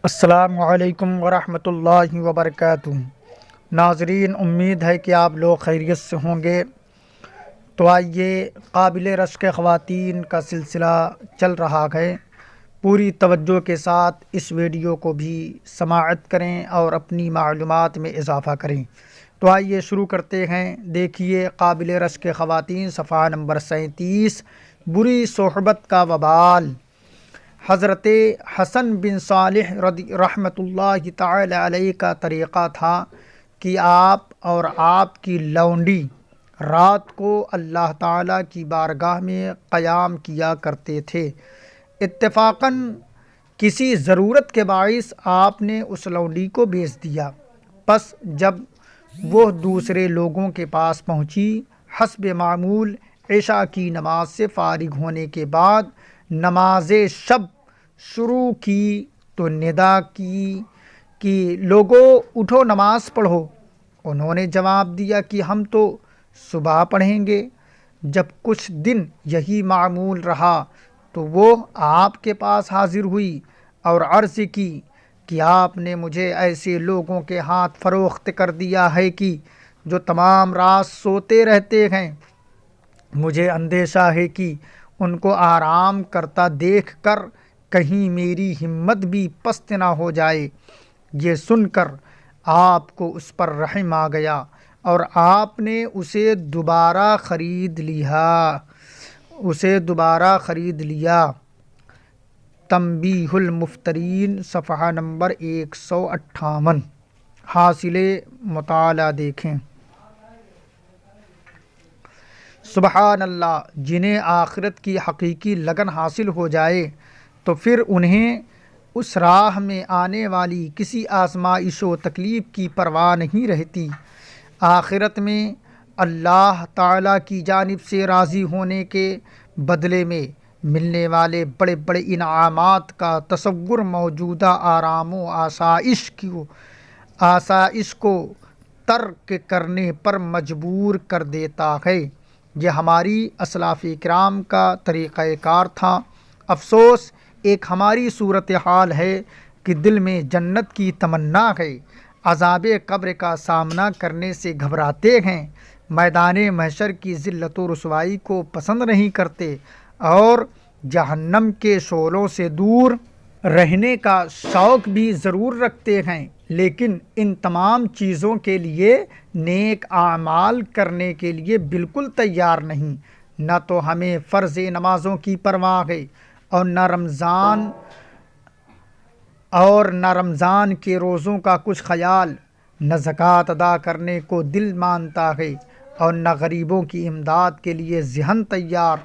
السلام علیکم ورحمۃ اللہ وبرکاتہ۔ ناظرین، امید ہے کہ آپ لوگ خیریت سے ہوں گے۔ تو آئیے، قابل رشک خواتین کا سلسلہ چل رہا ہے، پوری توجہ کے ساتھ اس ویڈیو کو بھی سماعت کریں اور اپنی معلومات میں اضافہ کریں۔ تو آئیے شروع کرتے ہیں۔ دیکھیے قابل رشک خواتین صفحہ نمبر 37، بری صحبت کا وبال۔ حضرت حسن بن صالح رحمۃ اللہ تعالی علیہ کا طریقہ تھا کہ آپ اور آپ کی لونڈی رات کو اللہ تعالیٰ کی بارگاہ میں قیام کیا کرتے تھے۔ اتفاقاً کسی ضرورت کے باعث آپ نے اس لونڈی کو بیچ دیا۔ پس جب وہ دوسرے لوگوں کے پاس پہنچی، حسب معمول عشاء کی نماز سے فارغ ہونے کے بعد نماز شب شروع کی تو ندا کی کہ لوگو اٹھو نماز پڑھو۔ انہوں نے جواب دیا کہ ہم تو صبح پڑھیں گے۔ جب کچھ دن یہی معمول رہا تو وہ آپ کے پاس حاضر ہوئی اور عرض کی کہ آپ نے مجھے ایسے لوگوں کے ہاتھ فروخت کر دیا ہے کہ جو تمام رات سوتے رہتے ہیں۔ مجھے اندیشہ ہے کہ ان کو آرام کرتا دیکھ کر کہیں میری ہمت بھی پست نہ ہو جائے۔ یہ سن کر آپ کو اس پر رحم آ گیا اور آپ نے اسے دوبارہ خرید لیا۔ تنبیہ المفترین صفحہ نمبر 158۔ حاصل مطالعہ دیکھیں۔ سبحان اللہ، جنہیں آخرت کی حقیقی لگن حاصل ہو جائے تو پھر انہیں اس راہ میں آنے والی کسی آزمائش و تکلیف کی پرواہ نہیں رہتی۔ آخرت میں اللہ تعالیٰ کی جانب سے راضی ہونے کے بدلے میں ملنے والے بڑے بڑے انعامات کا تصور موجودہ آرام و آسائش کو ترک کرنے پر مجبور کر دیتا ہے۔ یہ ہماری اسلاف کرام کا طریقہ کار تھا۔ افسوس ایک ہماری صورتحال ہے کہ دل میں جنت کی تمنا ہے، عذاب قبر کا سامنا کرنے سے گھبراتے ہیں، میدان محشر کی ذلت و رسوائی کو پسند نہیں کرتے اور جہنم کے شعلوں سے دور رہنے کا شوق بھی ضرور رکھتے ہیں، لیکن ان تمام چیزوں کے لیے نیک اعمال کرنے کے لیے بالکل تیار نہیں۔ نہ تو ہمیں فرض نمازوں کی پرواہ ہے اور نہ رمضان کے روزوں کا کچھ خیال، نہ زکوٰۃ ادا کرنے کو دل مانتا ہے اور نہ غریبوں کی امداد کے لیے ذہن تیار۔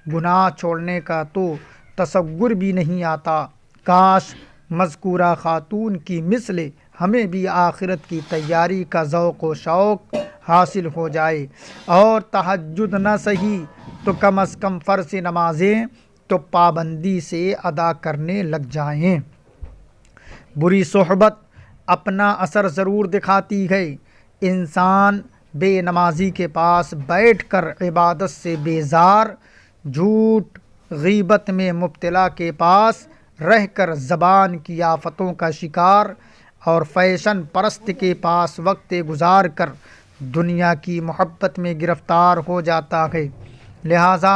گناہ چھوڑنے کا تو تصور بھی نہیں آتا۔ کاش مذکورہ خاتون کی مثل ہمیں بھی آخرت کی تیاری کا ذوق و شوق حاصل ہو جائے اور تہجد نہ صحیح تو کم از کم فرض نمازیں تو پابندی سے ادا کرنے لگ جائیں۔ بری صحبت اپنا اثر ضرور دکھاتی ہے۔ انسان بے نمازی کے پاس بیٹھ کر عبادت سے بیزار، جھوٹ غیبت میں مبتلا کے پاس رہ کر زبان کی آفتوں کا شکار اور فیشن پرست کے پاس وقت گزار کر دنیا کی محبت میں گرفتار ہو جاتا ہے۔ لہٰذا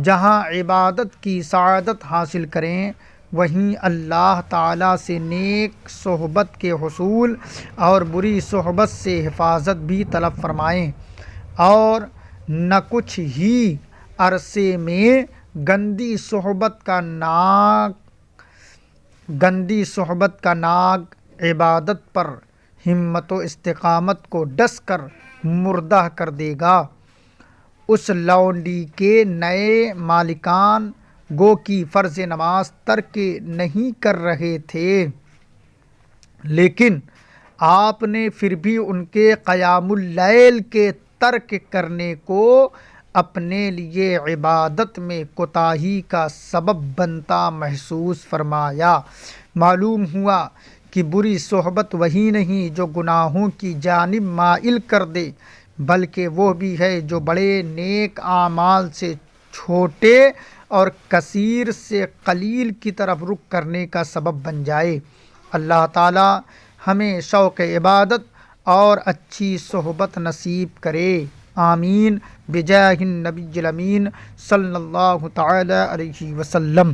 جہاں عبادت کی سعادت حاصل کریں، وہیں اللہ تعالیٰ سے نیک صحبت کے حصول اور بری صحبت سے حفاظت بھی طلب فرمائیں، اور نہ کچھ ہی عرصے میں گندی صحبت کا ناگ عبادت پر ہمت و استقامت کو ڈس کر مردہ کر دے گا۔ اس لونڈی کے نئے مالکان گو کی فرض نماز ترک نہیں کر رہے تھے، لیکن آپ نے پھر بھی ان کے قیام اللیل کے ترک کرنے کو اپنے لیے عبادت میں کوتاہی کا سبب بنتا محسوس فرمایا۔ معلوم ہوا کہ بری صحبت وہی نہیں جو گناہوں کی جانب مائل کر دے، بلکہ وہ بھی ہے جو بڑے نیک اعمال سے چھوٹے اور کثیر سے قلیل کی طرف رخ کرنے کا سبب بن جائے۔ اللہ تعالی ہمیں شوق عبادت اور اچھی صحبت نصیب کرے، آمین بجاہ النبی الامین صلی اللہ تعالی علیہ وسلم۔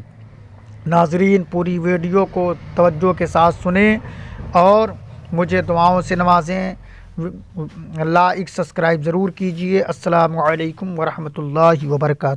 ناظرین، پوری ویڈیو کو توجہ کے ساتھ سنیں اور مجھے دعاؤں سے نوازیں۔ لائک سبسکرائب ضرور کیجیے۔ السلام علیکم ورحمۃ اللہ وبرکاتہ۔